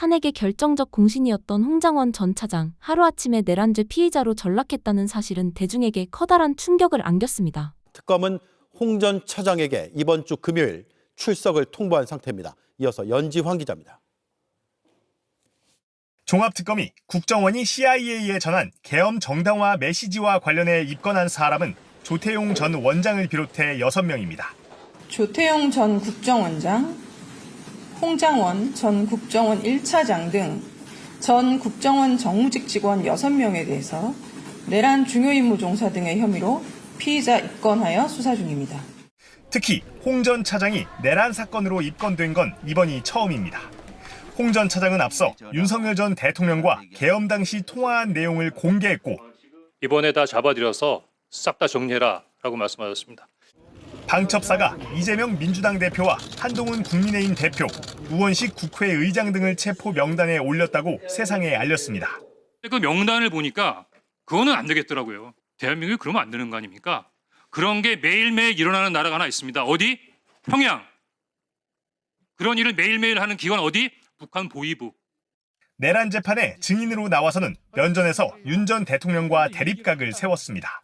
탄핵의 결정적 공신이었던 홍장원 전 차장, 하루아침에 내란죄 피의자로 전락했다는 사실은 대중에게 커다란 충격을 안겼습니다. 특검은 홍 전 차장에게 이번 주 금요일 출석을 통보한 상태입니다. 이어서 연지환 기자입니다. 종합특검이 국정원이 CIA에 전한 계엄 정당화 메시지와 관련해 입건한 사람은 조태용 전 원장을 비롯해 6명입니다. 조태용 전 국정원장, 홍장원 전 국정원 1차장 등 전 국정원 정무직 직원 6명에 대해서 내란 중요임무 종사 등의 혐의로 피의자 입건하여 수사 중입니다. 특히 홍 전 차장이 내란 사건으로 입건된 건 이번이 처음입니다. 홍 전 차장은 앞서 윤석열 전 대통령과 계엄 당시 통화한 내용을 공개했고 이번에 다 잡아들여서 싹 다 정리해라 라고 말씀하셨습니다. 방첩사가 이재명 민주당 대표와 한동훈 국민의힘 대표, 우원식 국회의장 등을 체포 명단에 올렸다고 세상에 알렸습니다. 그 명단을 보니까 그거는 안 되겠더라고요. 대한민국이 그러면 안 되는 거 아닙니까? 그런 게 매일매일 일어나는 나라가 하나 있습니다. 어디? 평양. 그런 일을 매일매일 하는 기관 어디? 북한 보위부. 내란 재판에 증인으로 나와서는 면전에서 윤 전 대통령과 대립각을 세웠습니다.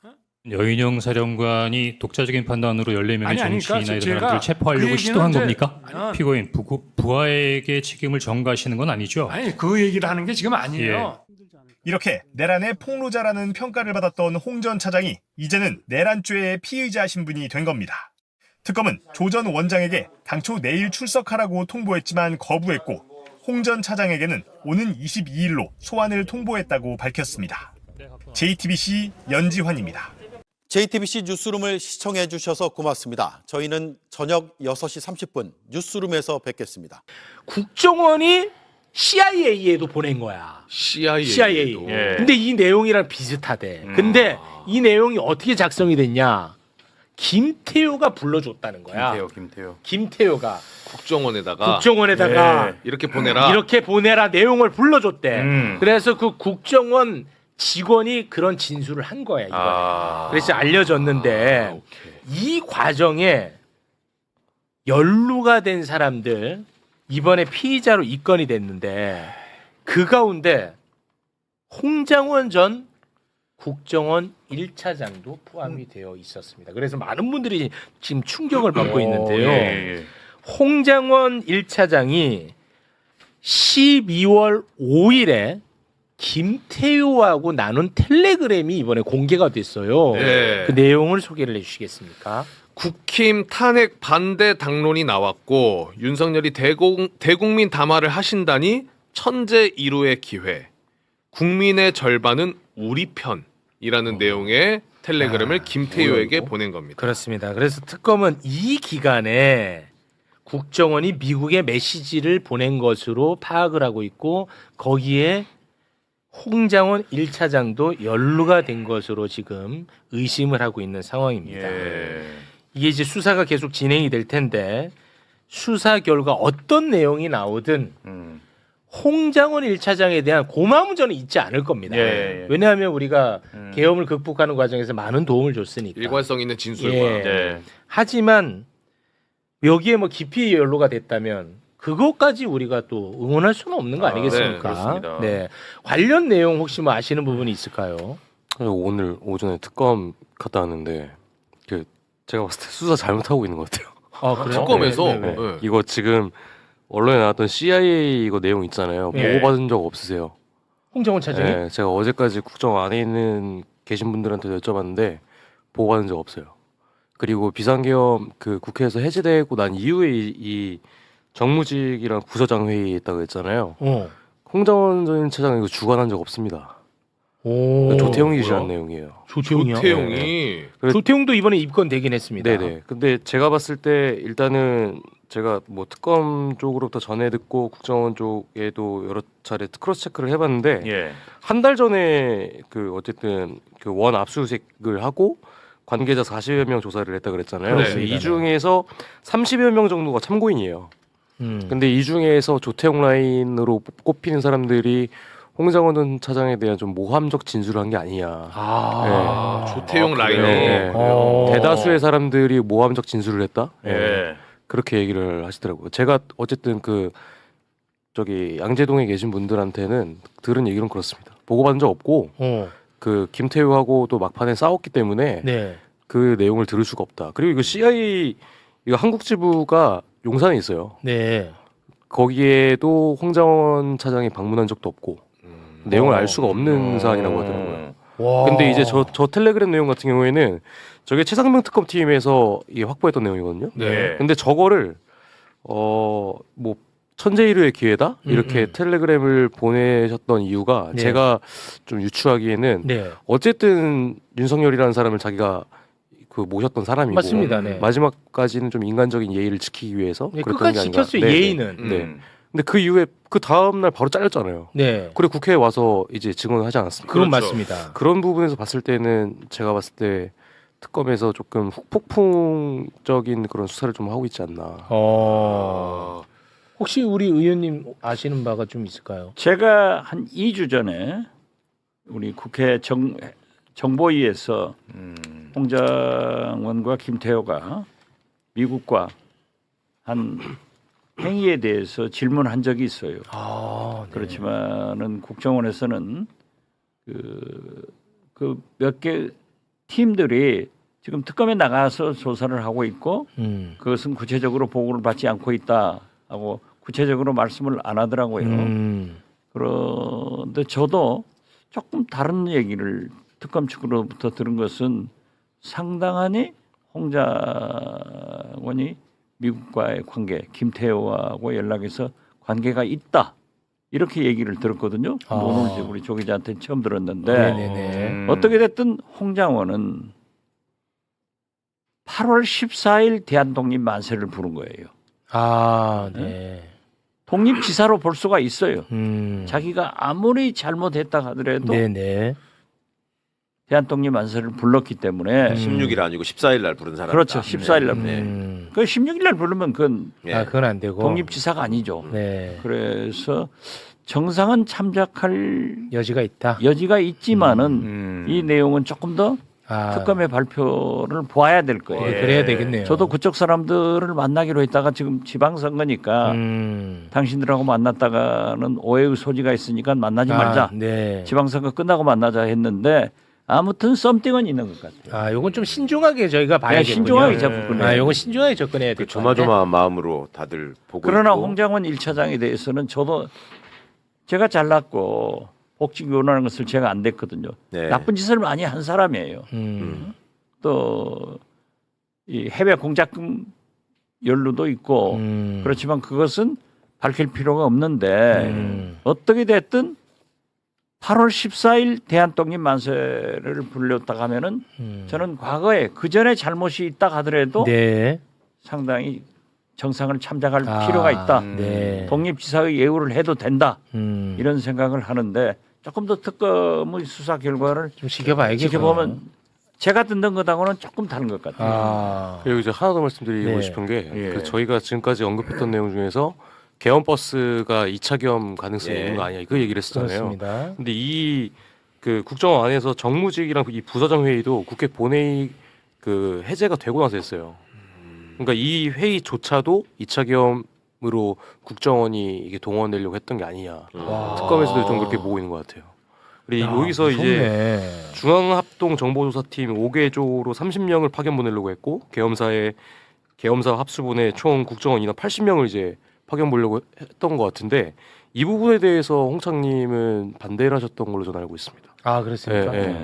여인영 사령관이 독자적인 판단으로 14명의 정치인이나 이런 제가 사람들을 체포하려고 그 시도한 얘기는 겁니까? 피고인 부하에게 책임을 전가하시는 건 아니죠? 아니 그 얘기를 하는 게 지금 아니에요. 이렇게 내란의 폭로자라는 평가를 받았던 홍 전 차장이 이제는 내란죄의 피의자 신분이 된 겁니다. 특검은 조 전 원장에게 당초 내일 출석하라고 통보했지만 거부했고 홍 전 차장에게는 오는 22일로 소환을 통보했다고 밝혔습니다. JTBC 연지환입니다. JTBC 뉴스룸을 시청해 주셔서 고맙습니다. 저희는 저녁 6시 30분 뉴스룸에서 뵙겠습니다. 국정원이 CIA에도 보낸 거야. CIA. 근데 이 내용이랑 비슷하대. 근데 이 내용이 어떻게 작성이 됐냐? 김태효가 불러줬다는 거야. 김태효가 국정원에다가 이렇게 보내라. 이렇게 보내라 내용을 불러줬대. 그래서 그 국정원 직원이 그런 진술을 한 거야 이번에. 그래서 알려졌는데 이 과정에 연루가 된 사람들 이번에 피의자로 입건이 됐는데 그 가운데 홍장원 전 국정원 1차장도 포함이 되어 있었습니다. 그래서 많은 분들이 지금 충격을 받고 있는데요. 홍장원 1차장이 12월 5일에 김태효하고 나눈 텔레그램이 이번에 공개가 됐어요. 그 내용을 소개를 해주시겠습니까? 국힘 탄핵 반대 당론이 나왔고 윤석열이 대국민 담화를 하신다니 천재 1호의 기회. 국민의 절반은 우리 편이라는 내용의 텔레그램을 김태효에게 보낸 겁니다. 그렇습니다. 그래서 특검은 이 기간에 국정원이 미국에 메시지를 보낸 것으로 파악을 하고 있고 거기에 홍장원 1차장도 연루가 된 것으로 지금 의심을 하고 있는 상황입니다. 이게 이제 수사가 계속 진행이 될 텐데 수사 결과 어떤 내용이 나오든 홍장원 1차장에 대한 고마움은 저는 잊지 않을 겁니다. 왜냐하면 우리가 계엄을 극복하는 과정에서 많은 도움을 줬으니까. 일관성 있는 진술과. 하지만 여기에 뭐 깊이 연루가 됐다면 그것까지 우리가 또 응원할 수는 없는 거 아니겠습니까? 그렇습니다. 관련 내용 혹시 뭐 아시는 부분이 있을까요? 오늘 오전에 특검 갔다 왔는데 제가 봤을 때 수사 잘못하고 있는 것 같아요. 그래요? 특검에서 이거 지금 언론에 나왔던 CIA 이거 내용 있잖아요. 보고받은 적 없으세요? 홍장원 차장이? 네, 제가 어제까지 국정 안에 계신 분들한테 여쭤봤는데 보고받은 적 없어요. 그리고 비상계엄 그 국회에서 해제되고 난 이후에 이 정무직이랑 부서장 회의 했다고 했잖아요. 홍장원 전 차장 이거 주관한 적 없습니다. 조태용이 지시한 내용이에요. 조태용이요? 조태용이. 조태용도 이번에 입건되긴 했습니다. 네네. 근데 제가 봤을 때 일단은 제가 뭐 특검 쪽으로부터 전해 듣고 국정원 쪽에도 여러 차례 크로스 체크를 해봤는데 한 달 전에 어쨌든 원 압수수색을 하고 관계자 40여 명 조사를 했다 그랬잖아요. 그래서 이 중에서 30여 명 정도가 참고인이에요. 근데 이 중에서 조태용 라인으로 꼽히는 사람들이 홍장원 전 차장에 대한 좀 모함적 진술을 한 게 아니냐. 조태용 라인에 대다수의 사람들이 모함적 진술을 했다. 그렇게 얘기를 하시더라고요. 제가 어쨌든 저기 양재동에 계신 분들한테는 들은 얘기는 그렇습니다. 보고받은 적 없고 그 김태우하고도 막판에 싸웠기 때문에 네. 그 내용을 들을 수가 없다. 그리고 이거 CIA 이거 한국 지부가 용산에 있어요. 네. 거기에도 홍장원 차장이 방문한 적도 없고 내용을 알 수가 없는 사안이라고 하더라고요. 와. 근데 이제 저 텔레그램 내용 같은 경우에는 저게 최상병 특검팀에서 이게 확보했던 내용이거든요. 네. 근데 저거를 뭐 천재일우의 기회다 이렇게 텔레그램을 보내셨던 이유가 네. 제가 좀 유추하기에는 네. 어쨌든 윤석열이라는 사람을 자기가 그 모셨던 사람이고 맞습니다. 네. 마지막까지는 좀 인간적인 예의를 지키기 위해서 네, 그랬던 끝까지 게 아닌가. 지켰어요. 네, 예의는. 네. 근데 그 이후에 그 다음 날 바로 잘렸잖아요. 네. 그리고 국회에 와서 이제 증언을 하지 않았습니까? 그건 그렇죠. 맞습니다. 그런 부분에서 봤을 때는 제가 봤을 때 특검에서 조금 폭풍적인 그런 수사를 좀 하고 있지 않나. 혹시 우리 의원님 아시는 바가 좀 있을까요? 제가 한 2주 전에 우리 국회 정보위에서 홍장원과 김태호가 미국과 한 행위에 대해서 질문한 적이 있어요. 네. 그렇지만은 국정원에서는 그 몇 개 팀들이 지금 특검에 나가서 조사를 하고 있고 그것은 구체적으로 보고를 받지 않고 있다 하고 구체적으로 말씀을 안 하더라고요. 그런데 저도 조금 다른 얘기를 특검 측으로부터 들은 것은 상당하니 홍장원이 미국과의 관계, 김태호하고 연락해서 관계가 있다. 이렇게 얘기를 들었거든요. 오늘 이제 우리 조 기자한테 처음 들었는데 네네네. 어떻게 됐든 홍장원은 8월 14일 대한독립 만세를 부른 거예요. 네. 독립지사로 볼 수가 있어요. 음. 자기가 아무리 잘못했다 하더라도 네네. 대한독립 만세를 불렀기 때문에 16일 아니고 14일 날 부른 사람. 그렇죠. 14일 날. 그 16일 날 부르면 그건 그건 안 되고. 독립지사가 아니죠. 네. 그래서 정상은 참작할 여지가 있다. 여지가 있지만은 이 내용은 조금 더 특검의 발표를 보아야 될 거예요. 그래야 되겠네요. 저도 그쪽 사람들을 만나기로 했다가 지금 지방선거니까 당신들하고 만났다가는 오해의 소지가 있으니까 만나지 말자. 네. 지방선거 끝나고 만나자 했는데 아무튼 썸띵은 있는 것 같아요. 요건 좀 신중하게 저희가 봐야겠군요. 신중하게 접근해야 요건 신중하게 접근해야 될 것 같아요. 조마조마한 마음으로 다들 보고 그러나 있고. 홍장원 1차장에 대해서는 저도 제가 잘났고 복직 요원하는 것을 제가 안 됐거든요. 네. 나쁜 짓을 많이 한 사람이에요. 또 이 해외 공작금 연루도 있고 그렇지만 그것은 밝힐 필요가 없는데 어떻게 됐든 8월 14일 대한독립 만세를 불렸다 하면은 저는 과거에 그 전에 잘못이 있다 하더라도 네. 상당히 정상을 참작할 필요가 있다. 네. 독립지사의 예우를 해도 된다. 음. 이런 생각을 하는데 조금 더 특검의 수사 결과를 좀 지켜봐야겠고. 지켜보면 제가 듣는 것하고는 조금 다른 것 같아요. 그리고 이제 하나 더 말씀드리고 네. 싶은 게 예. 그 저희가 지금까지 언급했던 내용 중에서 개헌 버스가 2차 겸 가능성이 있는 거 아니야? 그 얘기를 했었잖아요. 그렇습니다. 근데 이 그 국정원 안에서 정무직이랑 이 부서장 회의도 국회 본회의 그 해제가 되고 나서 했어요. 그러니까 이 회의조차도 2차 겸으로 국정원이 이게 동원되려고 했던 게 아니냐. 특검에서도 좀 그렇게 보고 있는 것 같아요. 그리고 여기서 이제 중앙합동정보조사팀 5개조로 30명을 파견 보내려고 했고 계엄사 합수본에 총 국정원 인원 80명을 이제 파견 보려고 했던 것 같은데 이 부분에 대해서 홍창님은 반대를 하셨던 걸로 저는 알고 있습니다. 그렇습니까? 예, 예.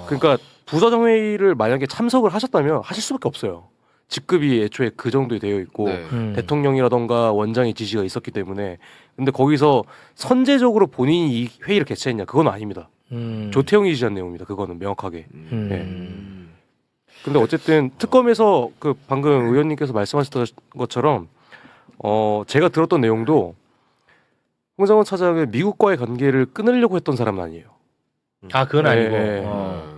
그러니까 부서장 회의를 만약에 참석을 하셨다면 하실 수밖에 없어요. 직급이 애초에 그 정도 되어 있고 대통령이라던가 원장의 지시가 있었기 때문에. 근데 거기서 선제적으로 본인이 이 회의를 개최했냐? 그건 아닙니다. 조태용이 지시한 내용입니다. 그거는 명확하게. 근데 어쨌든 특검에서 그 방금 의원님께서 말씀하셨던 것처럼 제가 들었던 내용도 홍장원 차장은 미국과의 관계를 끊으려고 했던 사람은 아니에요. 그건 아니고.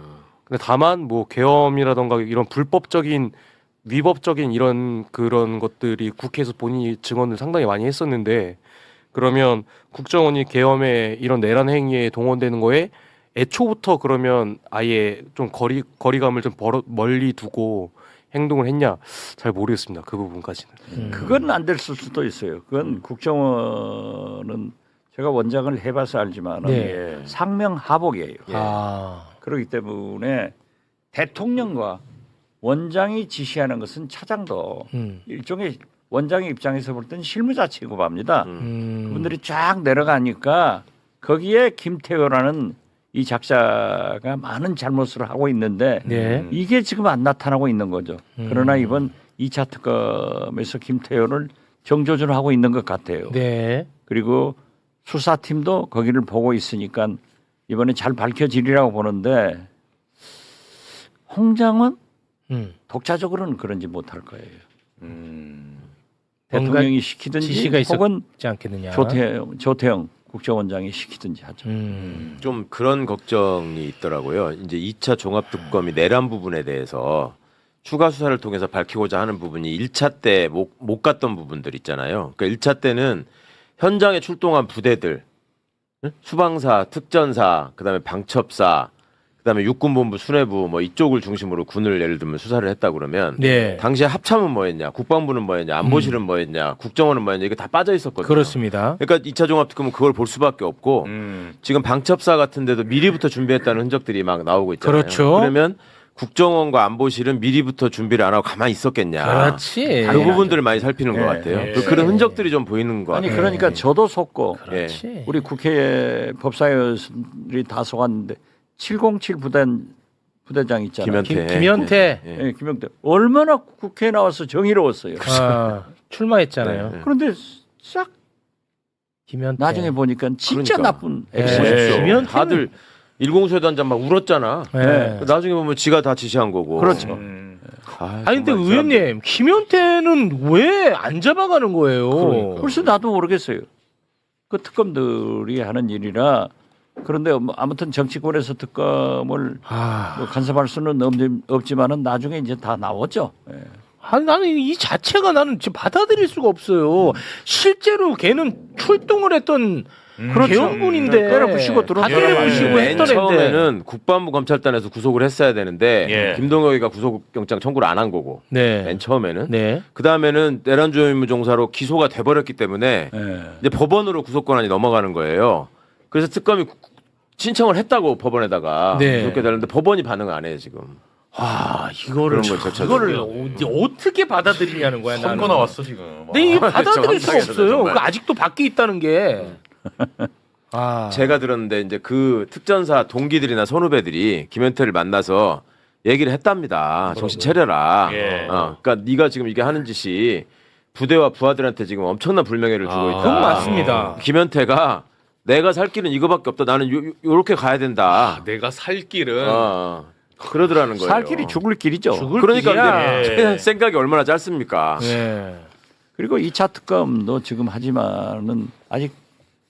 근데 다만 뭐 계엄이라던가 이런 불법적인 위법적인 이런 그런 것들이 국회에서 본인이 증언을 상당히 많이 했었는데 그러면 국정원이 계엄에 이런 내란 행위에 동원되는 거에 애초부터 그러면 아예 좀 거리감을 좀 멀리 두고 행동을 했냐 잘 모르겠습니다. 그 부분까지는. 그건 안 될 수도 있어요. 그건 국정원은 제가 원장을 해봐서 알지만 네. 상명하복이에요. 아. 그렇기 때문에 대통령과 원장이 지시하는 것은 차장도 일종의 원장의 입장에서 볼 때는 실무자 취급합니다. 그분들이 쫙 내려가니까 거기에 김태효라는 이 작자가 많은 잘못을 하고 있는데 네. 이게 지금 안 나타나고 있는 거죠. 그러나 이번 2차 특검에서 김태효를 정조준하고 있는 것 같아요. 네. 그리고 수사팀도 거기를 보고 있으니까 이번에 잘 밝혀지리라고 보는데 홍장은 독자적으로는 그런지 못할 거예요. 대통령이 시키든지 지시가 혹은 있었지 않겠느냐. 조태영 국정원장이 시키든지 하죠. 좀 그런 걱정이 있더라고요. 이제 2차 종합특검이 내란 부분에 대해서 추가 수사를 통해서 밝히고자 하는 부분이 1차 때 못 갔던 부분들 있잖아요. 그러니까 1차 때는 현장에 출동한 부대들, 수방사, 특전사, 그다음에 방첩사, 그다음에 육군본부, 수뇌부 뭐 이쪽을 중심으로 군을 예를 들면 수사를 했다 그러면 네. 당시에 합참은 뭐였냐, 국방부는 뭐였냐, 안보실은 뭐였냐, 국정원은 뭐였냐 이게 다 빠져 있었거든요. 그렇습니다. 그러니까 2차 종합특검은 그걸 볼 수밖에 없고 지금 방첩사 같은 데도 미리부터 준비했다는 흔적들이 막 나오고 있잖아요. 그렇죠. 그러면 국정원과 안보실은 미리부터 준비를 안 하고 가만히 있었겠냐. 그렇지. 그 부분들을 많이 살피는 것 같아요. 예. 그런 흔적들이 좀 보이는 것 아니 같아요. 그러니까 저도 속고 그렇지. 우리 국회 법사위원들이 다 속았는데 707 부대장 있잖아요. 김현태. 예, 김영태 얼마나 국회에 나와서 정의로웠어요. 아, 출마했잖아요. 네. 그런데 싹 김현태. 나중에 보니까 진짜 그러니까. 나쁜 네. 액션이었어요. 김현태는- 다들 일공수에도 한잔 막 울었잖아. 네. 나중에 보면 지가 다 지시한 거고. 그렇죠. 아니 근데 의원님 김현태는 왜 안 잡아가는 거예요? 글쎄 나도 모르겠어요. 그 특검들이 하는 일이라 그런데 뭐 아무튼 정치권에서 특검을 뭐 간섭할 수는 없지만은 나중에 이제 다 나오죠. 예. 아니 나는 이 자체가 나는 지금 받아들일 수가 없어요. 실제로 걔는 출동을 했던 개헌군인데 때려부시고 들어온 다 때려부시고 맨 했던 애인데 처음에는 국방부 검찰단에서 구속을 했어야 되는데 예. 김동혁이가 구속영장 청구를 안 한 거고 네. 맨 처음에는 네. 그 다음에는 내란 주요 임무 종사로 기소가 돼버렸기 때문에 이제 법원으로 구속 권한이 넘어가는 거예요. 그래서 특검이 신청을 했다고 법원에다가 네. 그렇게 되는데 법원이 반응을 안 해요 지금. 와 이거를 그런 걸 제쳐줘요. 이거를 어떻게 받아들이냐는 거야 나는. 선거 나왔어 지금. 근데 이게 받아들일 수가 정확하게 없어요. 정말. 그 아직도 밖에 있다는 게. 아. 제가 들었는데 이제 그 특전사 동기들이나 선후배들이 김현태를 만나서 얘기를 했답니다. 정신 차려라. 예. 그러니까 네가 지금 이게 하는 짓이 부대와 부하들한테 지금 엄청난 불명예를 주고 있다. 그건 맞습니다. 김현태가 내가 살 길은 이거밖에 없다. 나는 요렇게 가야 된다. 내가 살 길은 그러더라는 거예요. 살 길이 죽을 길이죠. 그러니까 길이야. 이제 생각이 얼마나 짧습니까? 네. 그리고 2차 특검도 지금 하지만은 아직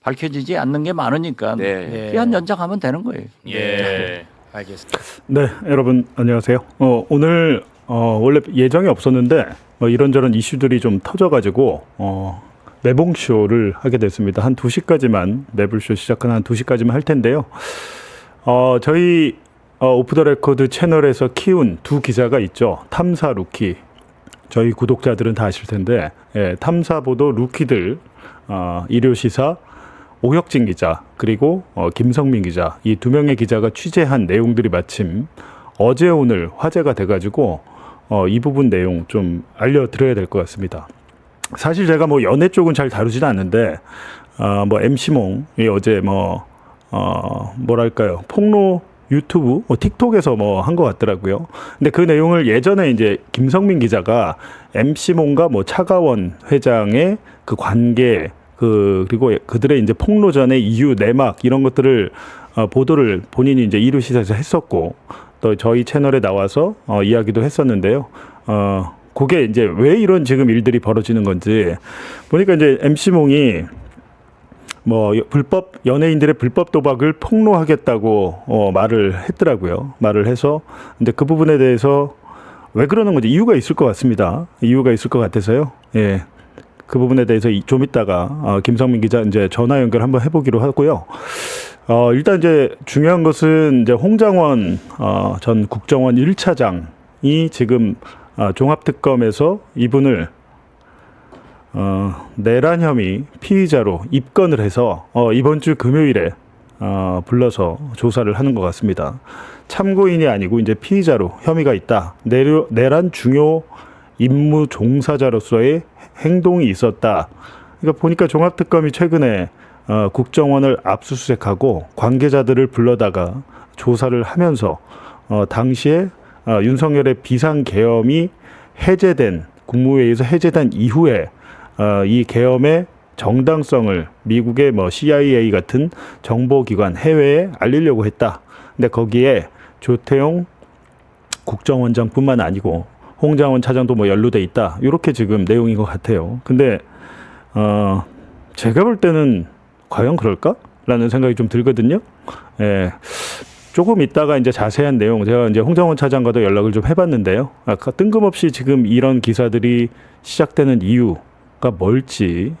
밝혀지지 않는 게 많으니까 네. 기한 연장하면 되는 거예요. 예. 알겠습니다. 네, 여러분 안녕하세요. 오늘 원래 예정이 없었는데 이런저런 이슈들이 좀 터져가지고 매봉쇼를 하게 됐습니다. 한 2시까지만 매불쇼 시작은 한 2시까지만 할 텐데요. 저희 오프 더 레코드 채널에서 키운 두 기자가 있죠. 탐사 루키. 저희 구독자들은 다 아실 텐데 탐사보도 루키들 일요시사 오혁진 기자 그리고 김성민 기자 이 두 명의 기자가 취재한 내용들이 마침 어제 오늘 화제가 돼가지고 이 부분 내용 좀 알려드려야 될 것 같습니다. 사실 제가 뭐 연애 쪽은 잘 다루지는 않는데 뭐 MC몽이 어제 뭐랄까요 폭로 유튜브 틱톡에서 뭐 한 것 같더라고요. 근데 그 내용을 예전에 이제 김성민 기자가 MC몽과 뭐 차가원 회장의 그 관계 그리고 그들의 이제 폭로전의 이유 내막 이런 것들을 보도를 본인이 이제 이루시사에서 했었고 또 저희 채널에 나와서 이야기도 했었는데요. 그게 이제 왜 이런 지금 일들이 벌어지는 건지 보니까 이제 MC몽이 뭐 연예인들의 불법 도박을 폭로하겠다고 말을 했더라고요. 말을 해서 근데 그 부분에 대해서 왜 그러는 건지 이유가 있을 것 같습니다. 이유가 있을 것 같아서요. 예. 그 부분에 대해서 좀 이따가 김성민 기자 이제 전화 연결 한번 해보기로 하고요. 일단 이제 중요한 것은 이제 홍장원 전 국정원 1차장이 지금 종합특검에서 이분을 내란 혐의 피의자로 입건을 해서 이번 주 금요일에 불러서 조사를 하는 것 같습니다. 참고인이 아니고 이제 피의자로 혐의가 있다. 내란 중요 임무 종사자로서의 행동이 있었다. 그러니까 보니까 종합특검이 최근에 국정원을 압수수색하고 관계자들을 불러다가 조사를 하면서 당시에 윤석열의 비상계엄이 해제된 국무회의에서 해제된 이후에 이 계엄의 정당성을 미국의 CIA 같은 정보기관 해외에 알리려고 했다. 근데 거기에 조태용 국정원장뿐만 아니고 홍장원 차장도 연루돼 있다. 이렇게 지금 내용인 것 같아요. 근데 제가 볼 때는 과연 그럴까라는 생각이 좀 들거든요. 예. 조금 있다가 이제 자세한 내용 제가 이제 홍장원 차장과도 연락을 좀 해봤는데요. 아까 뜬금없이 지금 이런 기사들이 시작되는 이유가 뭘지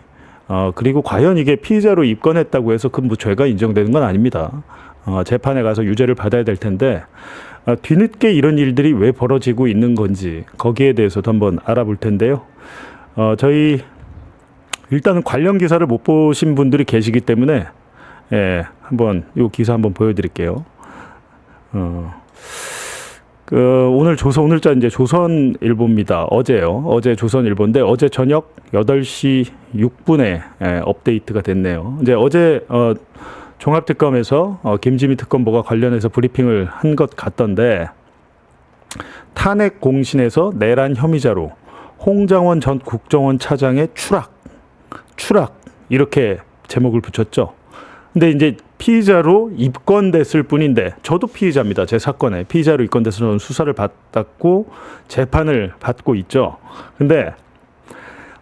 그리고 과연 이게 피의자로 입건했다고 해서 그 뭐 죄가 인정되는 건 아닙니다. 재판에 가서 유죄를 받아야 될 텐데 뒤늦게 이런 일들이 왜 벌어지고 있는 건지 거기에 대해서도 한번 알아볼 텐데요. 저희 일단은 관련 기사를 못 보신 분들이 계시기 때문에 한번 이 기사 한번 보여드릴게요. 오늘자 이제 조선일보입니다. 어제요. 어제 조선일보인데 어제 저녁 8시 6분에 업데이트가 됐네요. 이제 어제 종합특검에서 김지미 특검보가 관련해서 브리핑을 한 것 같던데 탄핵 공신에서 내란 혐의자로 홍장원 전 국정원 차장의 추락 이렇게 제목을 붙였죠. 근데 이제 피의자로 입건됐을 뿐인데 저도 피의자입니다. 제 사건에 피의자로 입건돼서 저는 수사를 받았고 재판을 받고 있죠. 근데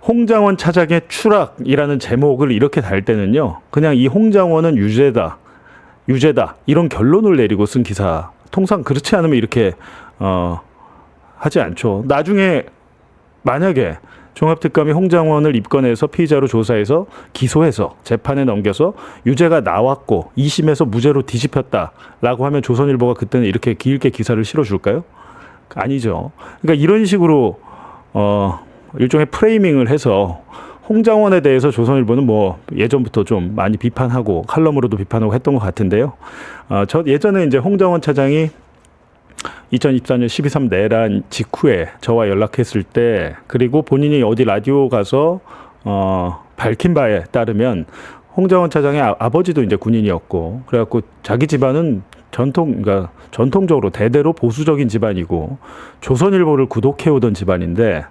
홍장원 차장의 추락이라는 제목을 이렇게 달 때는요. 그냥 이 홍장원은 유죄다 이런 결론을 내리고 쓴 기사. 통상 그렇지 않으면 이렇게 하지 않죠. 나중에 만약에 종합특검이 홍장원을 입건해서 피의자로 조사해서 기소해서 재판에 넘겨서 유죄가 나왔고 2심에서 무죄로 뒤집혔다라고 하면 조선일보가 그때는 이렇게 길게 기사를 실어줄까요? 아니죠. 그러니까 이런 식으로 일종의 프레이밍을 해서 홍장원에 대해서 조선일보는 뭐 예전부터 좀 많이 비판하고 칼럼으로도 비판하고 했던 것 같은데요. 저 예전에 이제 홍장원 차장이 2024년 12.3 내란 직후에 저와 연락했을 때 그리고 본인이 어디 라디오 가서 밝힌 바에 따르면 홍장원 차장의 아버지도 이제 군인이었고 그래갖고 자기 집안은 전통적으로 대대로 보수적인 집안이고 조선일보를 구독해오던 집안인데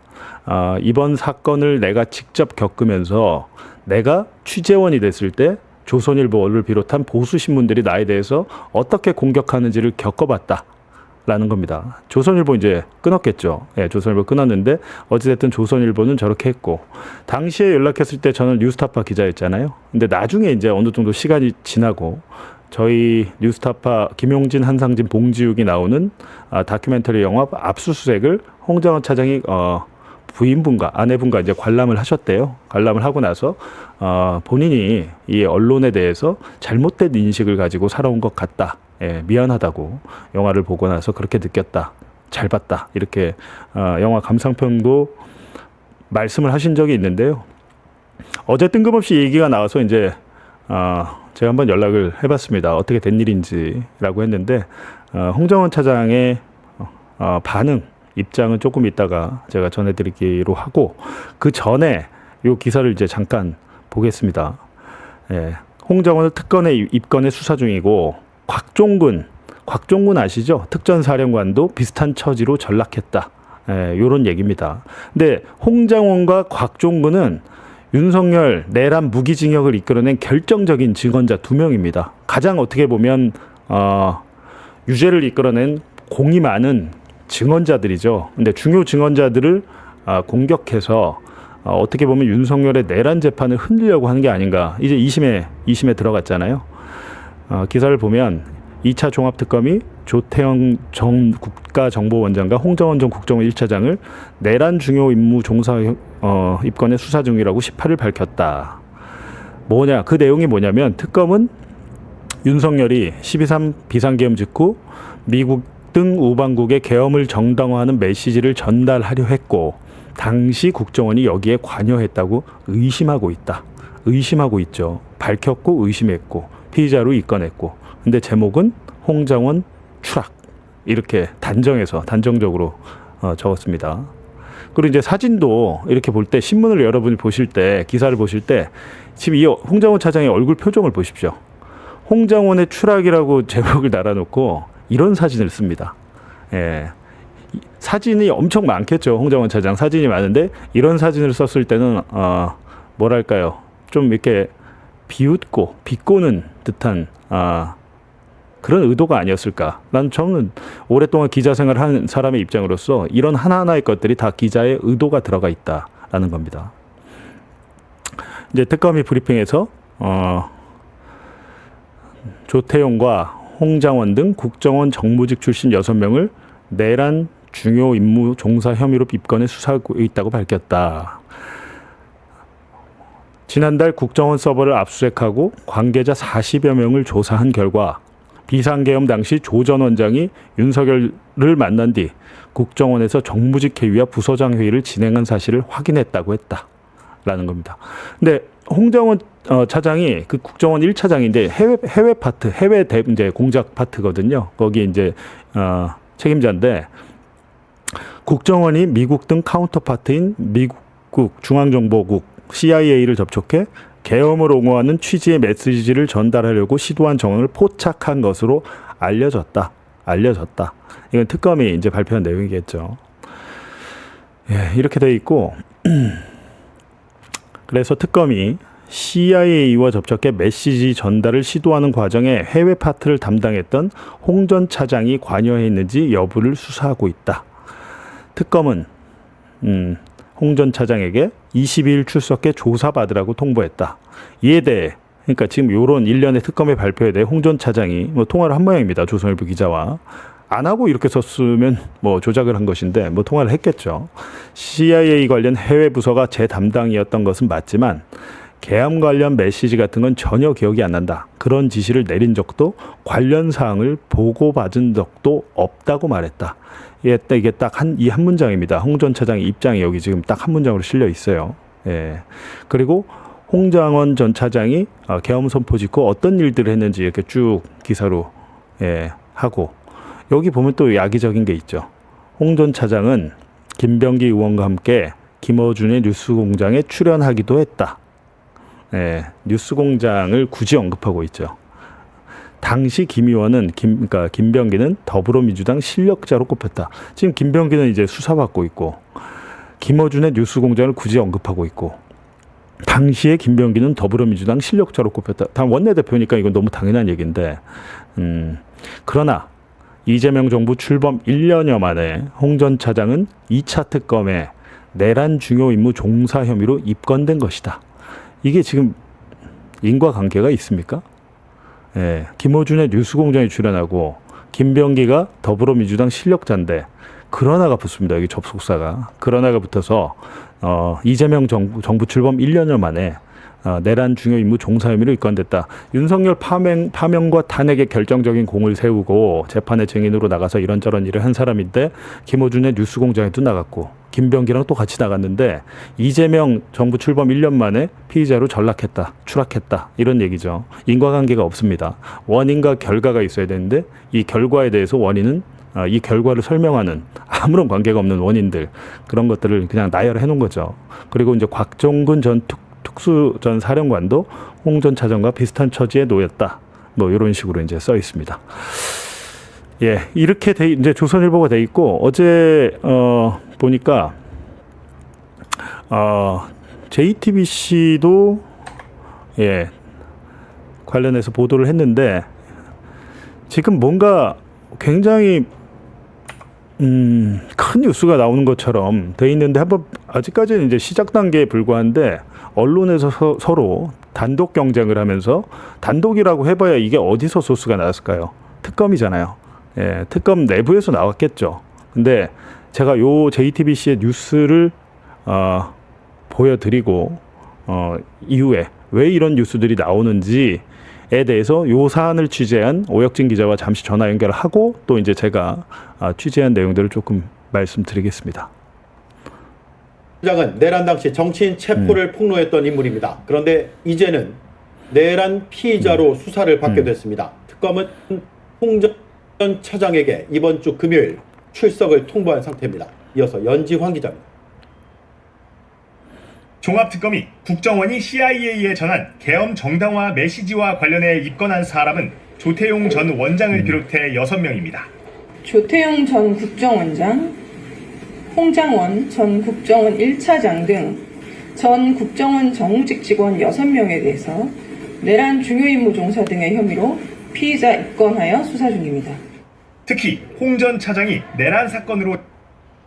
이번 사건을 내가 직접 겪으면서 내가 취재원이 됐을 때 조선일보를 비롯한 보수 신문들이 나에 대해서 어떻게 공격하는지를 겪어봤다. 라는 겁니다. 조선일보 이제 끊었겠죠. 예, 조선일보 끊었는데 어찌됐든 조선일보는 저렇게 했고 당시에 연락했을 때 저는 뉴스타파 기자였잖아요. 근데 나중에 이제 어느 정도 시간이 지나고 저희 뉴스타파 김용진, 한상진, 봉지욱이 나오는 다큐멘터리 영화 압수수색을 홍장원 차장이 부인분과 아내분과 이제 관람을 하셨대요. 관람을 하고 나서 본인이 이 언론에 대해서 잘못된 인식을 가지고 살아온 것 같다. 예, 미안하다고 영화를 보고 나서 그렇게 느꼈다. 잘 봤다. 이렇게 영화 감상평도 말씀을 하신 적이 있는데요. 어제 뜬금없이 얘기가 나와서 이제 제가 한번 연락을 해봤습니다. 어떻게 된 일인지라고 했는데 홍장원 차장의 반응, 입장은 조금 있다가 제가 전해드리기로 하고 그 전에 이 기사를 이제 잠깐 보겠습니다. 예, 홍장원을 특검에 입건해 수사 중이고 곽종근 아시죠? 특전사령관도 비슷한 처지로 전락했다. 이런 얘기입니다. 근데 홍장원과 곽종근은 윤석열 내란 무기징역을 이끌어낸 결정적인 증언자 2명입니다. 가장 어떻게 보면 유죄를 이끌어낸 공이 많은 증언자들이죠. 근데 중요 증언자들을 공격해서 어떻게 보면 윤석열의 내란 재판을 흔들려고 하는 게 아닌가. 이제 2심에 들어갔잖아요. 기사를 보면 2차 종합특검이 조태영 전 국가정보원장과 홍장원 전 국정원 1차장을 내란 중요 임무 종사 입건에 수사 중이라고 18일 밝혔다. 그 내용이 뭐냐면 특검은 윤석열이 12.3 비상계엄 직후 미국 미국 등 우방국의 계엄을 정당화하는 메시지를 전달하려 했고 당시 국정원이 여기에 관여했다고 의심하고 있다. 의심하고 있죠. 밝혔고 의심했고 피의자로 입건했고. 근데 제목은 홍장원 추락 이렇게 단정적으로 적었습니다. 그리고 이제 사진도 이렇게 볼 때 신문을 여러분이 보실 때 기사를 보실 때 지금 이 홍장원 차장의 얼굴 표정을 보십시오. 홍장원의 추락이라고 제목을 달아놓고 이런 사진을 씁니다. 예. 사진이 엄청 많겠죠. 홍장원 차장 사진이 많은데 이런 사진을 썼을 때는 뭐랄까요? 좀 이렇게 비웃고 비꼬는 듯한 그런 의도가 아니었을까. 저는 오랫동안 기자 생활을 한 사람의 입장으로서 이런 하나하나의 것들이 다 기자의 의도가 들어가 있다라는 겁니다. 이제 특검이 브리핑에서 조태용과 홍장원 등 국정원 정무직 출신 6명을 내란 중요 임무 종사 혐의로 입건해 수사하고 있다고 밝혔다. 지난달 국정원 서버를 압수수색하고 관계자 40여 명을 조사한 결과 비상계엄 당시 조 전 원장이 윤석열을 만난 뒤 국정원에서 정무직 회의와 부서장 회의를 진행한 사실을 확인했다고 했다라는 겁니다. 근데 홍장원 차장이 그 국정원 1차장인데 해외 파트, 이제 공작 파트거든요. 거기 이제 책임자인데 국정원이 미국 등 카운터 파트인 미국 중앙정보국 CIA를 접촉해 계엄을 옹호하는 취지의 메시지를 전달하려고 시도한 정황을 포착한 것으로 알려졌다. 이건 특검이 이제 발표한 내용이겠죠. 예, 이렇게 돼 있고 그래서 특검이 CIA와 접촉해 메시지 전달을 시도하는 과정에 해외 파트를 담당했던 홍 전 차장이 관여했는지 여부를 수사하고 있다. 특검은 홍 전 차장에게 22일 출석해 조사받으라고 통보했다. 이에 대해 그러니까 지금 요런 일련의 특검의 발표에 대해 홍 전 차장이 통화를 한 모양입니다. 조선일보 기자와. 안 하고 이렇게 썼으면 조작을 한 것인데 통화를 했겠죠. CIA 관련 해외 부서가 제 담당이었던 것은 맞지만 계엄 관련 메시지 같은 건 전혀 기억이 안 난다. 그런 지시를 내린 적도 관련 사항을 보고받은 적도 없다고 말했다. 이게 딱 이 한 문장입니다. 홍 전 차장의 입장이 여기 지금 딱 한 문장으로 실려 있어요. 예. 그리고 홍장원 전 차장이 계엄 선포 직후 어떤 일들을 했는지 이렇게 쭉 기사로 하고 여기 보면 또 야기적인 게 있죠. 홍 전 차장은 김병기 의원과 함께 김어준의 뉴스공장에 출연하기도 했다. 뉴스공장을 굳이 언급하고 있죠. 당시 김 의원은 김병기는 더불어민주당 실력자로 꼽혔다. 지금 김병기는 이제 수사받고 있고 김어준의 뉴스공장을 굳이 언급하고 있고 당시에 김병기는 더불어민주당 실력자로 꼽혔다. 다 원내대표니까 이건 너무 당연한 얘기인데 그러나 이재명 정부 출범 1년여 만에 홍 전 차장은 2차 특검에 내란 중요 임무 종사 혐의로 입건된 것이다. 이게 지금 인과관계가 있습니까? 예, 김어준의 뉴스공장에 출연하고 김병기가 더불어민주당 실력자인데 그러나가 붙습니다. 여기 접속사가. 그러나가 붙어서 이재명 정부 출범 1년여 만에 내란 중요 임무 종사 혐의로 입건됐다. 윤석열 파면과 탄핵에 결정적인 공을 세우고 재판의 증인으로 나가서 이런저런 일을 한 사람인데 김어준의 뉴스공장에도 나갔고 김병기랑 또 같이 나갔는데 이재명 정부 출범 1년 만에 피의자로 추락했다. 이런 얘기죠. 인과관계가 없습니다. 원인과 결과가 있어야 되는데 이 결과에 대해서 원인은 이 결과를 설명하는 아무런 관계가 없는 원인들 그런 것들을 그냥 나열해 놓은 거죠. 그리고 이제 곽종근 전 특수 전 사령관도 홍 전 차장과 비슷한 처지에 놓였다. 이런 식으로 이제 써 있습니다. 예, 이렇게 이제 조선일보가 돼 있고 어제 보니까 JTBC도 관련해서 보도를 했는데 지금 뭔가 굉장히 큰 뉴스가 나오는 것처럼 돼 있는데 한번 아직까지는 이제 시작 단계에 불과한데 언론에서 서로 단독 경쟁을 하면서 단독이라고 해봐야 이게 어디서 소스가 나왔을까요? 특검이잖아요. 예, 특검 내부에서 나왔겠죠. 근데 제가 요 JTBC의 뉴스를 보여드리고 이후에 왜 이런 뉴스들이 나오는지 대해서 요 사안을 취재한 오혁진 기자와 잠시 전화 연결을 하고 또 이제 제가 취재한 내용들을 조금 말씀드리겠습니다. 장은 내란 당시 정치인 체포를 폭로했던 인물입니다. 그런데 이제는 내란 피의자로 수사를 받게 됐습니다. 특검은 홍 전 차장에게 이번 주 금요일 출석을 통보한 상태입니다. 이어서 연지환 기자입니다. 종합특검이 국정원이 CIA에 전한 계엄 정당화 메시지와 관련해 입건한 사람은 조태용 전 원장을 비롯해 6명입니다. 조태용 전 국정원장, 홍장원 전 국정원 1차장 등 전 국정원 정무직 직원 6명에 대해서 내란 중요 임무 종사 등의 혐의로 피의자 입건하여 수사 중입니다. 특히 홍 전 차장이 내란 사건으로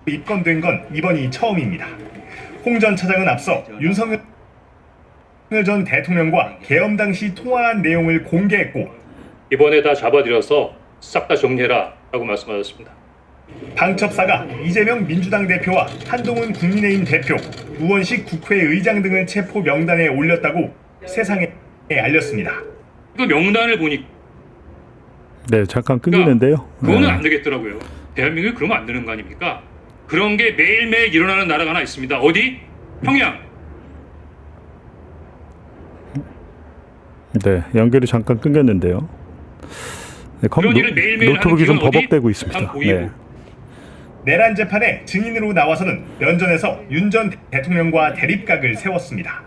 입건된 건 이번이 처음입니다. 홍 전 차장은 앞서 윤석열 전 대통령과 계엄 당시 통화한 내용을 공개했고 이번에 다 잡아들여서 싹 다 정리해라 라고 말씀하셨습니다. 방첩사가 이재명 민주당 대표와 한동훈 국민의힘 대표, 우원식 국회의장 등을 체포 명단에 올렸다고 세상에 알렸습니다. 그 명단을 보니까 네, 잠깐 끊기는데요. 그거는 안 되겠더라고요. 대한민국이 그러면 안 되는 거 아닙니까? 그런 게 매일매일 일어나는 나라가 하나 있습니다. 어디? 평양. 네, 연결이 잠깐 끊겼는데요. 네, 그런 일을 매일매일 노트북이 좀 하는 기관은 버벅대고 어디? 있습니다. 보이고. 네. 내란 재판에 증인으로 나와서는 면전에서 윤 전 대통령과 대립각을 세웠습니다.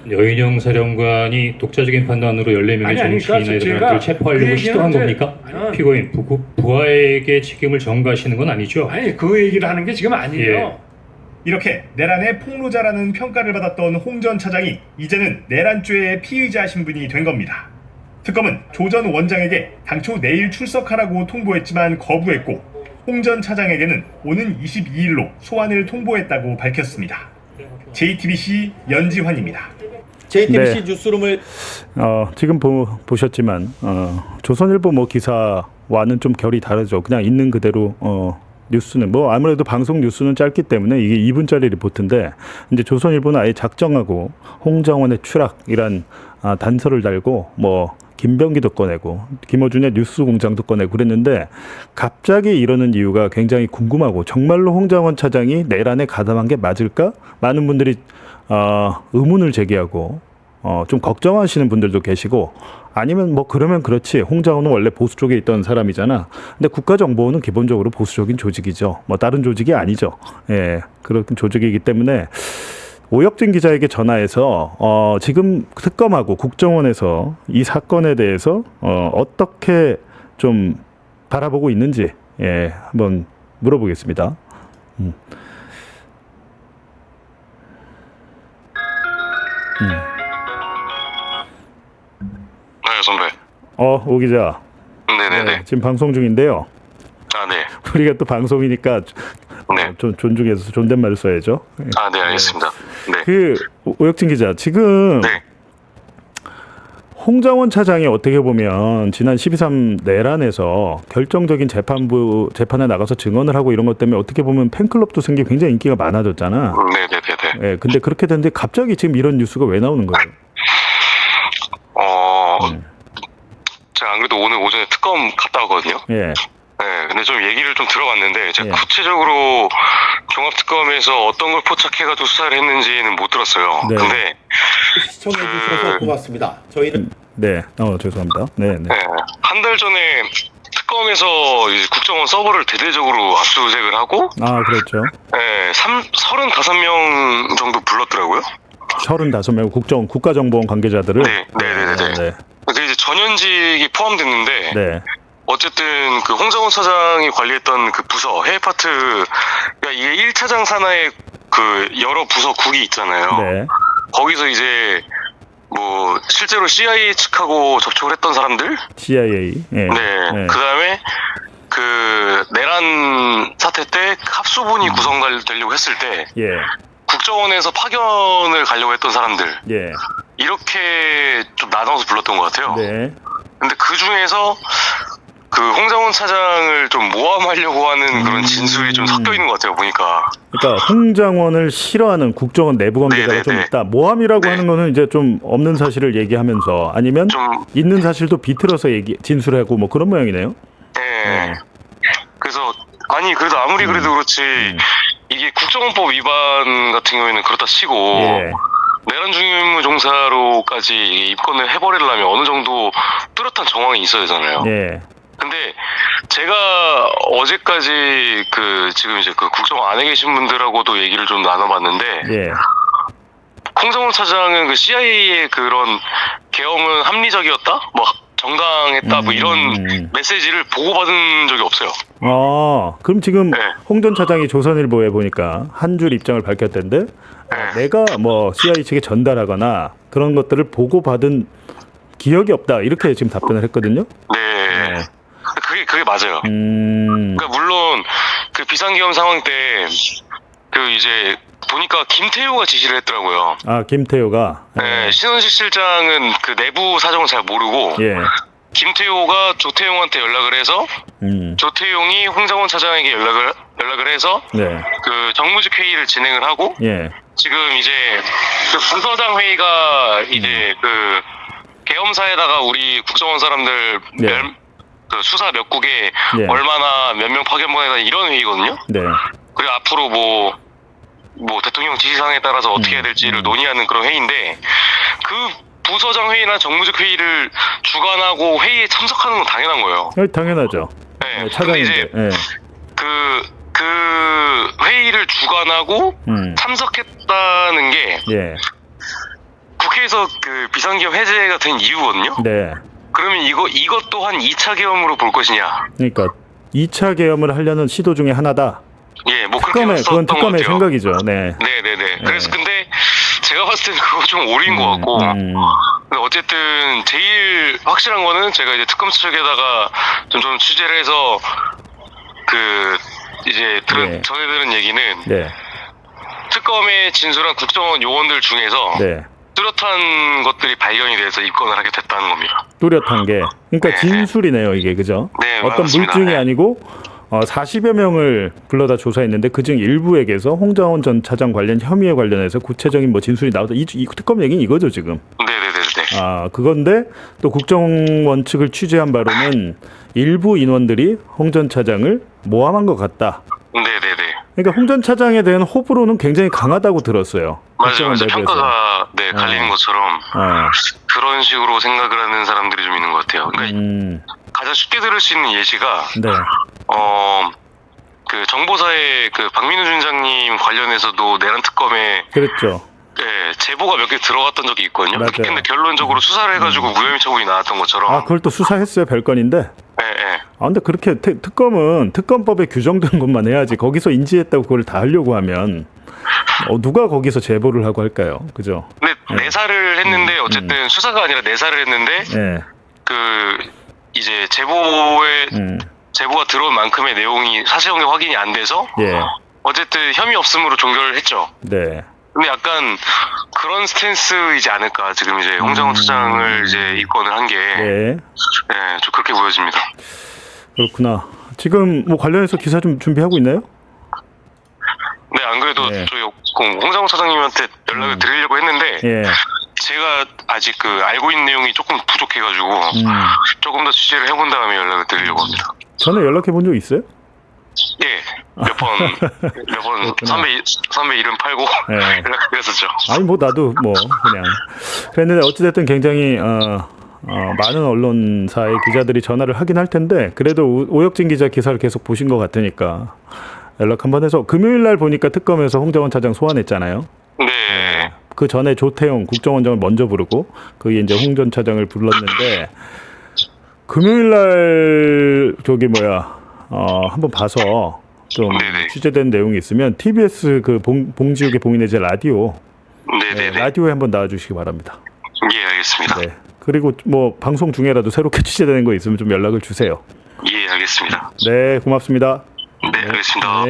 여인영 사령관이 독자적인 판단으로 14명의 정치인이나 이들을 체포하려고 시도한 겁니까? 피고인 부하에게 책임을 전가하시는 건 아니죠? 아니 그 얘기를 하는 게 지금 아니에요. 예. 이렇게 내란의 폭로자라는 평가를 받았던 홍 전 차장이 이제는 내란죄의 피의자 신분이 된 겁니다. 특검은 조 전 원장에게 당초 내일 출석하라고 통보했지만 거부했고 홍 전 차장에게는 오는 22일로 소환을 통보했다고 밝혔습니다. JTBC 연지환입니다. JTBC 네. 뉴스룸을 지금 보셨지만 조선일보 뭐 기사와는 좀 결이 다르죠. 그냥 있는 그대로 뉴스는 뭐 아무래도 방송 뉴스는 짧기 때문에 이게 2분짜리 리포트인데 이제 조선일보는 아예 작정하고 홍장원의 추락이란 단서를 달고 뭐 김병기도 꺼내고 김어준의 뉴스공장도 꺼내고 그랬는데 갑자기 이러는 이유가 굉장히 궁금하고 정말로 홍장원 차장이 내란에 가담한 게 맞을까? 많은 분들이 의문을 제기하고 좀 걱정하시는 분들도 계시고 아니면 뭐 그러면 그렇지 홍장원은 원래 보수 쪽에 있던 사람이잖아. 근데 국가정보원은 기본적으로 보수적인 조직이죠. 뭐 다른 조직이 아니죠. 예, 그런 조직이기 때문에 오혁진 기자에게 전화해서 지금 특검하고 국정원에서 이 사건에 대해서 어떻게 좀 바라보고 있는지 한번 물어보겠습니다. 네, 선배. 오 기자. 네네네. 네, 지금 방송 중인데요. 아, 네. 우리가 또 방송이니까 네. 존중해서 존댓말을 써야죠. 아, 네, 알겠습니다. 네. 그 오혁진 기자 지금 네. 홍장원 차장이 어떻게 보면 지난 12.3 내란에서 결정적인 재판에 나가서 증언을 하고 이런 것 때문에 어떻게 보면 팬클럽도 생기고 굉장히 인기가 많아졌잖아. 네네네네. 예, 근데 그렇게 됐는데 갑자기 지금 이런 뉴스가 왜 나오는 거예요? 제가 안 그래도 오늘 오전에 특검 갔다 왔거든요. 예. 네, 근데 좀 얘기를 좀 들어봤는데 제가 구체적으로 종합특검에서 어떤 걸 포착해가지고 수사를 했는지는 못 들었어요. 네. 근데 시청해 주셔서 고맙습니다. 저희는 네, 죄송합니다. 네. 한 달 전에 특검에서 이제 국정원 서버를 대대적으로 압수수색을 하고 그렇죠. 네, 35명 정도 불렀더라고요. 35명 국가정보원 관계자들을. 네. 근데 이제 전현직이 포함됐는데. 네. 어쨌든 그 홍장원 차장이 관리했던 그 부서 해외 파트, 그러니까 이게 1차장 산하의 그 여러 부서국이 있잖아요. 네. 거기서 이제 뭐 실제로 CIA 측하고 접촉을 했던 사람들, CIA. 네. 그다음에 그 내란 사태 때 합수본이 구성되려고 했을 때, 국정원에서 파견을 가려고 했던 사람들, 이렇게 좀 나눠서 불렀던 것 같아요. 네. 근데 그 중에서 그 홍장원 차장을 좀 모함하려고 하는 그런 진술이 좀 섞여 있는 것 같아요, 보니까. 그러니까 홍장원을 싫어하는 국정원 내부 관계자가 좀 있다. 모함이라고 하는 거는 이제 좀 없는 사실을 얘기하면서 아니면 있는 사실도 비틀어서 진술하고 뭐 그런 모양이네요. 네. 그래서 아니 그래도 아무리 그래도 그렇지 이게 국정원법 위반 같은 경우에는 그렇다 치고 내란 중요임무 종사로까지 입건을 해버리려면 어느 정도 뚜렷한 정황이 있어야 되잖아요. 근데 제가 어제까지 지금 이제 국정원 안에 계신 분들하고도 얘기를 좀 나눠봤는데 홍장원 차장은 CIA의 그런 계엄은 합리적이었다, 뭐 정당했다, 뭐 이런 메시지를 보고받은 적이 없어요. 그럼 지금 홍 전 차장이 조선일보에 보니까 한 줄 입장을 밝혔던데 내가 뭐 CIA 측에 전달하거나 그런 것들을 보고받은 기억이 없다 이렇게 지금 답변을 했거든요. 네. 그게 맞아요. 그러니까 물론 그 비상계엄 상황 때 이제 보니까 김태효가 지시를 했더라고요. 김태효가. 네, 신원식 실장은 그 내부 사정을 잘 모르고 김태효가 조태용한테 연락을 해서 조태용이 홍장원 차장에게 연락을 해서 그 정무직 회의를 진행을 하고 지금 이제 그 부서장 회의가 이제 그 계엄사에다가 우리 국정원 사람들 그 수사 몇 국에 얼마나 몇 명 파견 보내다 이런 회의거든요. 그리고 앞으로 뭐 대통령 지시사항에 따라서 어떻게 해야 될지를 논의하는 그런 회의인데 그 부서장 회의나 정무직 회의를 주관하고 회의에 참석하는 건 당연한 거예요. 당연하죠. 차장인데. 근데 이제 그 회의를 주관하고 참석했다는 게 국회에서 그 비상계엄 해제가 된 이유거든요. 그러면 이것 또한 2차 계엄으로 볼 것이냐? 그러니까 2차 계엄을 하려는 시도 중에 하나다. 뭐 그렇게 그건 특검의 생각이죠. 그래서 근데 제가 봤을 때는 그거 좀 오류인 것 같고. 근데 어쨌든 제일 확실한 거는 제가 이제 특검 측에다가 좀 취재를 해서 이제 전해 들은 얘기는 특검에 진술한 국정원 요원들 중에서 뚜렷한 것들이 발견이 돼서 입건을 하게 됐다는 겁니다. 뚜렷한 게 그러니까 진술이네요 이게, 그죠? 어떤 맞습니다. 물증이 아니고 40여 명을 불러다 조사했는데 그중 일부에게서 홍장원 전 차장 관련 혐의에 관련해서 구체적인 뭐 진술이 나오다. 이 특검 얘기는 이거죠 지금. 그건데 또 국정원 측을 취재한 바로는 일부 인원들이 홍 전 차장을 모함한 것 같다. 그러니까 홍 전 차장에 대한 호불호는 굉장히 강하다고 들었어요. 맞아요. 평가가 갈리는 것처럼 그런 식으로 생각을 하는 사람들이 좀 있는 것 같아요. 그러니까 가장 쉽게 들을 수 있는 예시가 그 정보사의 그 박민우 준장님 관련해서도 내란 특검에 그랬죠. 제보가 몇 개 들어갔던 적이 있거든요. 근데 결론적으로 수사를 해가지고 무혐의 처분이 나왔던 것처럼. 그걸 또 수사했어요. 별건인데. 근데 그렇게 특검은 특검법에 규정된 것만 해야지 거기서 인지했다고 그걸 다 하려고 하면 누가 거기서 제보를 하고 할까요? 그죠? 근데 내사를 했는데 어쨌든 수사가 아니라 내사를 했는데 이제 제보가 들어온 만큼의 내용이 사실관계 확인이 안 돼서 어쨌든 혐의 없음으로 종결을 했죠. 근데 약간 그런 스탠스이지 않을까. 지금 이제 홍장원 차장을 이제 입건을 한 게 좀 그렇게 보여집니다. 그렇구나. 지금 뭐 관련해서 기사 좀 준비하고 있나요? 네, 안 그래도 저희 홍장원 차장님한테 연락을 드리려고 했는데 제가 아직 알고 있는 내용이 조금 부족해가지고 조금 더 취재를 해본 다음에 연락을 드리려고 합니다. 전에 연락해 본 적 있어요? 몇 번 선배 이름 팔고 그랬었죠. 아니 뭐 나도 뭐 그냥 그랬는데 어찌됐든 굉장히 많은 언론사의 기자들이 전화를 하긴 할 텐데 그래도 오혁진 기자 기사를 계속 보신 것 같으니까 연락 한번 해서 금요일 날 보니까 특검에서 홍장원 차장 소환했잖아요. 그 전에 조태용 국정원장을 먼저 부르고 그게 이제 홍 전 차장을 불렀는데 금요일 날 한번 봐서 좀 취재된 내용이 있으면 TBS 그 봉지욱의 봉인의 제 라디오 라디오에 한번 나와주시기 바랍니다. 알겠습니다. 그리고 뭐 방송 중에라도 새롭게 취재되는 거 있으면 좀 연락을 주세요. 알겠습니다. 네, 고맙습니다. 알겠습니다.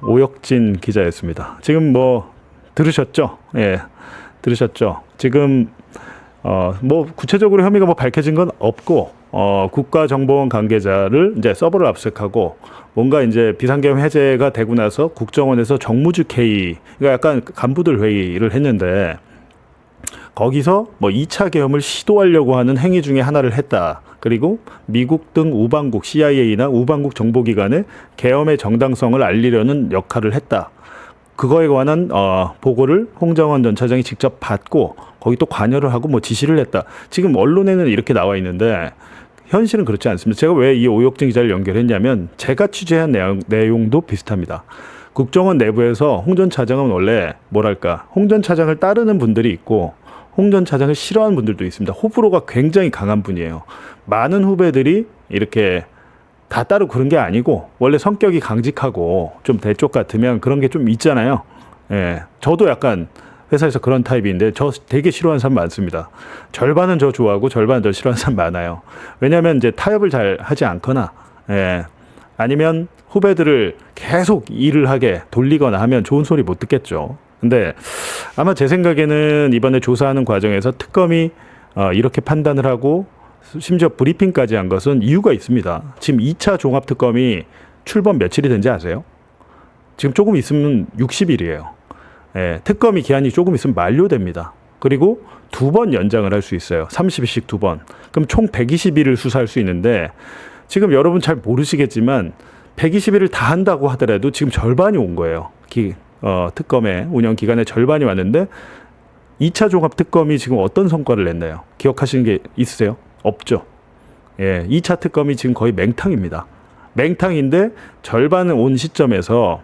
오혁진 기자였습니다. 지금 뭐 들으셨죠? 들으셨죠? 지금 뭐 구체적으로 혐의가 뭐 밝혀진 건 없고 국가정보원 관계자를 이제 서버를 압수하고 뭔가 이제 비상계엄 해제가 되고 나서 국정원에서 정무직 회의, 그러니까 약간 간부들 회의를 했는데 거기서 뭐 2차 계엄을 시도하려고 하는 행위 중에 하나를 했다. 그리고 미국 등 우방국 CIA나 우방국 정보기관에 계엄의 정당성을 알리려는 역할을 했다. 그거에 관한 보고를 홍장원 전 차장이 직접 받고 거기 또 관여를 하고 뭐 지시를 했다. 지금 언론에는 이렇게 나와 있는데 현실은 그렇지 않습니다. 제가 왜 이 오혁진 기자를 연결했냐면 제가 취재한 내용도 비슷합니다. 국정원 내부에서 홍 전 차장은 원래 뭐랄까 홍 전 차장을 따르는 분들이 있고 홍 전 차장을 싫어하는 분들도 있습니다. 호불호가 굉장히 강한 분이에요. 많은 후배들이 이렇게 다 따르고 그런 게 아니고 원래 성격이 강직하고 좀 대쪽 같으면 그런 게 좀 있잖아요. 예, 저도 약간 회사에서 그런 타입인데 저 되게 싫어하는 사람 많습니다. 절반은 저 좋아하고 절반은 저 싫어하는 사람 많아요. 왜냐하면 이제 타협을 잘 하지 않거나 아니면 후배들을 계속 일을 하게 돌리거나 하면 좋은 소리 못 듣겠죠. 근데 아마 제 생각에는 이번에 조사하는 과정에서 특검이 이렇게 판단을 하고 심지어 브리핑까지 한 것은 이유가 있습니다. 지금 2차 종합특검이 출범 며칠이 된지 아세요? 지금 조금 있으면 60일이에요. 예, 특검이 기한이 조금 있으면 만료됩니다. 그리고 2번 연장을 할 수 있어요. 30일씩 2번. 그럼 총 120일을 수사할 수 있는데 지금 여러분 잘 모르시겠지만 120일을 다 한다고 하더라도 지금 절반이 온 거예요. 특검의 운영 기간의 절반이 왔는데 2차 종합특검이 지금 어떤 성과를 냈나요? 기억하시는 게 있으세요? 없죠. 예, 2차 특검이 지금 거의 맹탕입니다. 맹탕인데 절반은 온 시점에서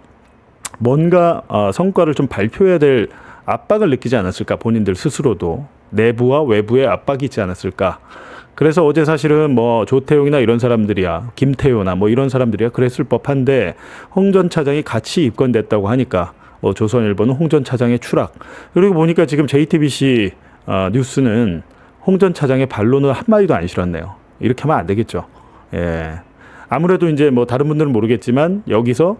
뭔가 성과를 좀 발표해야 될 압박을 느끼지 않았을까, 본인들 스스로도. 내부와 외부의 압박이 있지 않았을까. 그래서 어제 사실은 뭐 조태용이나 이런 사람들이야, 김태효나 뭐 이런 사람들이야 그랬을 법한데 홍 전 차장이 같이 입건됐다고 하니까 조선일보는 홍 전 차장의 추락. 그리고 보니까 지금 JTBC 뉴스는 홍 전 차장의 반론을 한마디도 안 실었네요. 이렇게 하면 안 되겠죠. 예. 아무래도 이제 뭐 다른 분들은 모르겠지만 여기서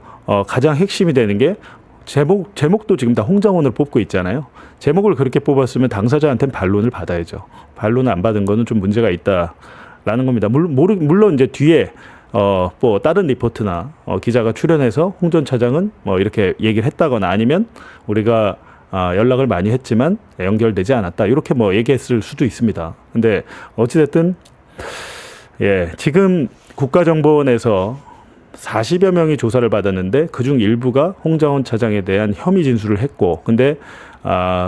가장 핵심이 되는 게 제목도 지금 다 홍장원을 뽑고 있잖아요. 제목을 그렇게 뽑았으면 당사자한테는 반론을 받아야죠. 반론을 안 받은 거는 좀 문제가 있다라는 겁니다. 물론 이제 뒤에 뭐 다른 리포트나 기자가 출연해서 홍 전 차장은 뭐 이렇게 얘기를 했다거나 아니면 우리가 연락을 많이 했지만 연결되지 않았다. 이렇게 뭐 얘기했을 수도 있습니다. 근데 어찌됐든 예, 지금 국가정보원에서 40여 명이 조사를 받았는데 그중 일부가 홍장원 차장에 대한 혐의 진술을 했고, 근데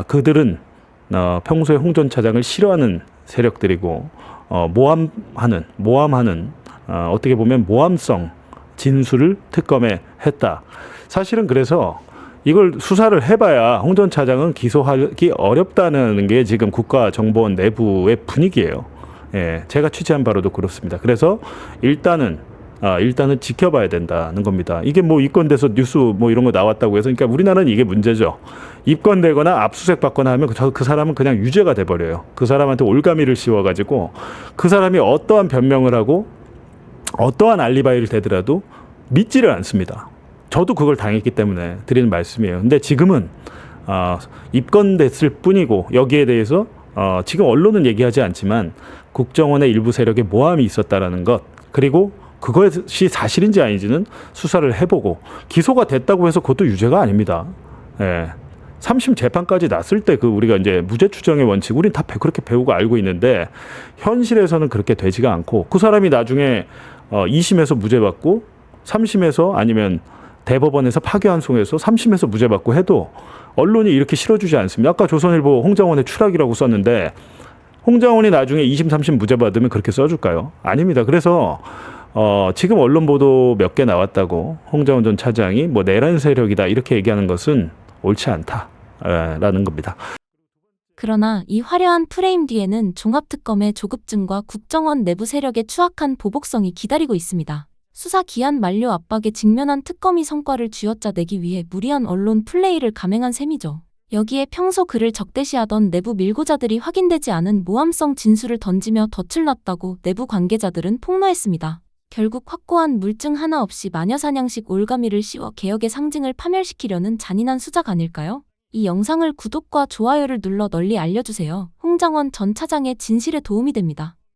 그들은 평소에 홍 전 차장을 싫어하는 세력들이고 모함하는 어떻게 보면 모함성 진술을 특검에 했다. 사실은 그래서 이걸 수사를 해봐야 홍 전 차장은 기소하기 어렵다는 게 지금 국가정보원 내부의 분위기예요. 예, 제가 취재한 바로도 그렇습니다. 그래서 일단은 지켜봐야 된다는 겁니다. 이게 뭐 입건돼서 뉴스 뭐 이런 거 나왔다고 해서, 그러니까 우리나라는 이게 문제죠. 입건되거나 압수수색 받거나 하면 그 사람은 그냥 유죄가 돼버려요. 그 사람한테 올가미를 씌워가지고 그 사람이 어떠한 변명을 하고 어떠한 알리바이를 대더라도 믿지를 않습니다. 저도 그걸 당했기 때문에 드리는 말씀이에요. 근데 지금은 입건됐을 뿐이고 여기에 대해서 지금 언론은 얘기하지 않지만 국정원의 일부 세력에 모함이 있었다라는 것, 그리고 그것이 사실인지 아닌지는 수사를 해보고 기소가 됐다고 해서 그것도 유죄가 아닙니다. 예. 3심 재판까지 났을 때 우리가 이제 무죄 추정의 원칙, 우린 다 그렇게 배우고 알고 있는데 현실에서는 그렇게 되지가 않고 그 사람이 나중에 2심에서 무죄 받고 3심에서 아니면 대법원에서 파기환송해서 3심에서 무죄 받고 해도 언론이 이렇게 실어주지 않습니다. 아까 조선일보 홍장원의 추락이라고 썼는데 홍장원이 나중에 2심, 3심 무죄 받으면 그렇게 써줄까요? 아닙니다. 그래서 지금 언론 보도 몇 개 나왔다고 홍장원 전 차장이 뭐 내란 세력이다 이렇게 얘기하는 것은 옳지 않다라는 겁니다. 그러나 이 화려한 프레임 뒤에는 종합특검의 조급증과 국정원 내부 세력의 추악한 보복성이 기다리고 있습니다. 수사 기한 만료 압박에 직면한 특검이 성과를 쥐어짜내기 위해 무리한 언론 플레이를 감행한 셈이죠. 여기에 평소 그를 적대시하던 내부 밀고자들이 확인되지 않은 모함성 진술을 던지며 덫을 놨다고 내부 관계자들은 폭로했습니다. 결국 확고한 물증 하나 없이 마녀사냥식 올가미를 씌워 개혁의 상징을 파멸시키려는 잔인한 수작 아닐까요? 이 영상을 구독과 좋아요를 눌러 널리 알려주세요. 홍장원 전 차장의 진실에 도움이 됩니다.